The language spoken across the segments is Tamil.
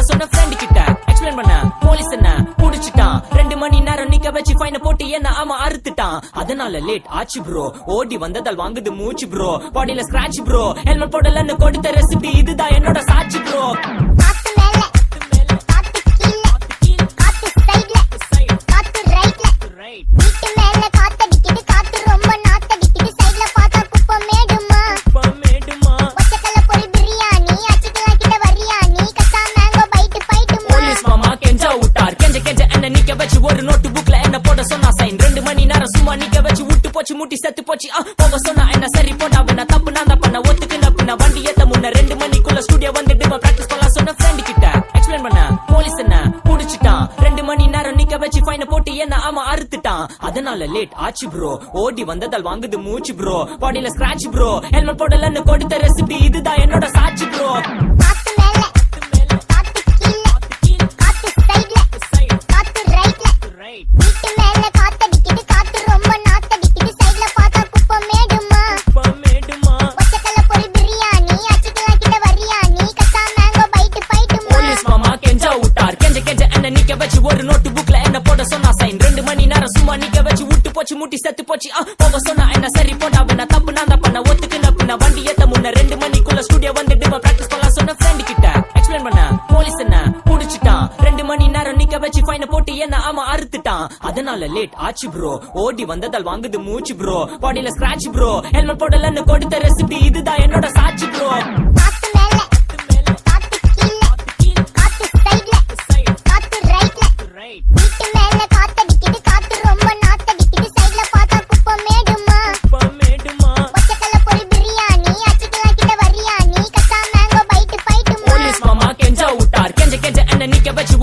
பண்ணலாம் சொன்ன ஃப்ரெண்ட் கிட்ட எக்ஸ்பிளைன் பண்ண போலீஸ் என்ன புடிச்சிட்டான் 2 மணி நேரம் நிக்க வச்சு ஃபைன போட்டு என்ன ஆமா அறுத்துட்டான் அதனால லேட் ஆச்சு ப்ரோ ஓடி வந்ததால் வாங்குது மூச்சு ப்ரோ பாடியில ஸ்கிராட்ச் ப்ரோ ஹெல்மெட் போடலன்னு கொடுத்த ரெசிபி இதுதான் என்னோட சாட்சி ப்ரோ ஒரு நோட்டு புக்ல என்ன போட சொன்னா சைன் 2 மணி நேரம் சும்மா நிக்க வச்சு விட்டு போச்சு முட்டி செத்து போச்சு போக சொன்னா என்ன சரி போட்டா வேணா தப்பு நான் தான் பண்ண ஒத்துக்குன வண்டி ஏத்த முன்ன 2 மணிக்குள்ள ஸ்டுடியோ வந்துட்டு பிராக்டிஸ் பண்ணலாம் சொன்ன ஃப்ரெண்ட் கிட்ட எக்ஸ்பிளைன் பண்ண போலீஸ் என்ன புடிச்சிட்டான் 2 மணி நேரம் நிக்க வச்சு ஃபைன போட்டு என்ன ஆமா அறுத்துட்டான் அதனால லேட் ஆச்சு ப்ரோ ஓடி வந்ததால் வாங்குது மூச்சு ப்ரோ பாடியில ஸ்கிராட்ச் ப்ரோ ஹெல்மெட் போடலன்னு கொடுத்த ரெசிபி இதுதான் என்னோட சாட்சி ப்ரோ ஒரு நோட்டு புக்ல என்ன போட சொன்னா சைன் 2 மணி நேரம் சும்மா நிக்க வச்சு விட்டு போச்சு முட்டி செத்து போச்சு போக சொன்னா என்ன சரி போட்டா வேணா தப்பு நான் தான் பண்ண ஒத்துக்குன வண்டி ஏத்த முன்ன 2 மணிக்குள்ள ஸ்டுடியோ வந்துட்டு பிராக்டிஸ் பண்ணலாம் சொன்ன ஃப்ரெண்ட் கிட்ட எக்ஸ்பிளைன் பண்ண போலீஸ் என்ன புடிச்சிட்டான் 2 மணி நேரம் நிக்க வச்சு ஃபைன போட்டு என்ன ஆமா அறுத்துட்டான் அதனால லேட் ஆச்சு ப்ரோ ஓடி வந்ததால் வாங்குது மூச்சு ப்ரோ பாடியில ஸ்கிராட்ச் ப்ரோ ஹெல்மெட் போடலன்னு கொடுத்த ரெசிபி இதுதான் என்னோட சாட்சி ப்ரோ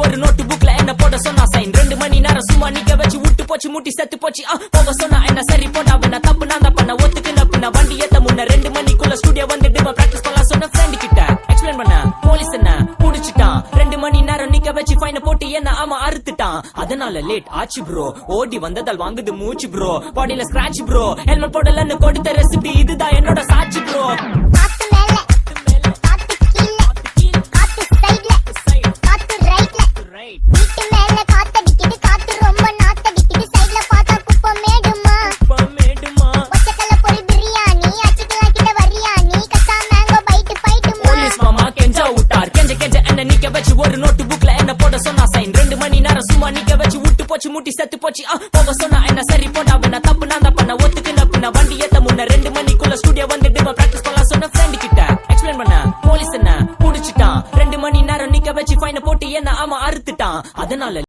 ஒரு நோட்டு புக்ல என்ன போட சொன்னா சைன் 2 மணி நேரம் சும்மா நிக்க வச்சு விட்டு போச்சு முட்டி செத்து போச்சு போக சொன்னா என்ன சரி போட்டா வேணா தப்பு நான் தான் பண்ண ஒத்துக்குன வண்டி ஏத்த முன்ன 2 மணிக்குள்ள ஸ்டுடியோ வந்துட்டு பிராக்டிஸ் பண்ணலாம் சொன்ன ஃப்ரெண்ட் கிட்ட எக்ஸ்பிளைன் பண்ண போலீஸ் என்ன புடிச்சிட்டான் 2 மணி நேரம் நிக்க வச்சு ஃபைன போட்டு என்ன ஆமா அறுத்துட்டான் அதனால லேட் ஆச்சு ப்ரோ ஓடி வந்ததால் வாங்குது மூச்சு ப்ரோ பாடியில ஸ்கிராட்ச் ப்ரோ ஹெல்மெட் போடலன்னு கொடுத்த ரெசிபி இதுதான் என்னோட சாட்சி ப்ரோ ஒரு நோட்டு புக்ல என்ன போட சொன்னா சைன் 2 மணி நேரம் சும்மா நிக்க வச்சு விட்டு போச்சு முட்டி செத்து போச்சு போக சொன்னா என்ன சரி போட்டா வேணா தப்பு நான் தான் பண்ண ஒத்துக்குன வண்டி ஏத்த முன்ன 2 மணிக்குள்ள ஸ்டுடியோ வந்துட்டு பிராக்டிஸ் பண்ணலாம் சொன்ன ஃப்ரெண்ட் கிட்ட எக்ஸ்பிளைன் பண்ண போலீஸ் என்ன புடிச்சிட்டான் 2 மணி நேரம் நிக்க வச்சு ஃபைன போட்டு என்ன ஆமா அறுத்துட்டான் அதனால